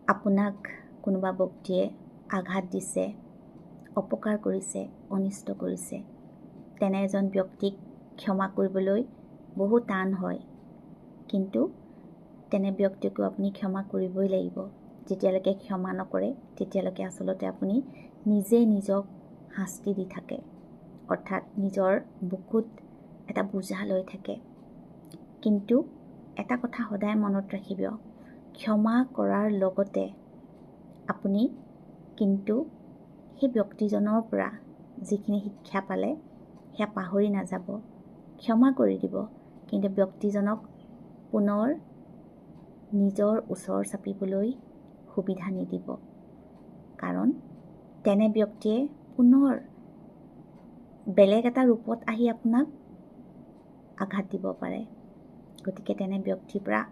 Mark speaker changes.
Speaker 1: আপোনাক কোনোবা ব্যক্তিয়ে আঘাত দিছে, অপকাৰ কৰিছে, অনিষ্ট কৰিছে, তেনে এজন ব্যক্তিক ক্ষমা কৰিবলৈ বহু টান হয়। কিন্তু তেনে ব্যক্তিকো আপুনি ক্ষমা কৰিবই লাগিব। যেতিয়ালৈকে ক্ষমা নকৰে তেতিয়ালৈকে আচলতে আপুনি নিজে নিজক শাস্তি দি থাকে, অৰ্থাৎ নিজৰ বুকুত এটা বোজা লৈ থাকে। কিন্তু এটা কথা সদায় মনত ৰাখিব, ক্ষমা কৰাৰ লগতে আপুনি কিন্তু সেই ব্যক্তিজনৰ পৰা যিখিনি শিক্ষা পালে সেয়া পাহৰি নাযাব। ক্ষমা কৰি দিব, কিন্তু ব্যক্তিজনক পুনৰ নিজৰ ওচৰ চাপিবলৈ সুবিধা নিদিব। কাৰণ তেনে ব্যক্তিয়ে পুনৰ বেলেগ এটা ৰূপত আহি আপোনাক আঘাত দিব পাৰে। গতিকে তেনে ব্যক্তিৰ পৰা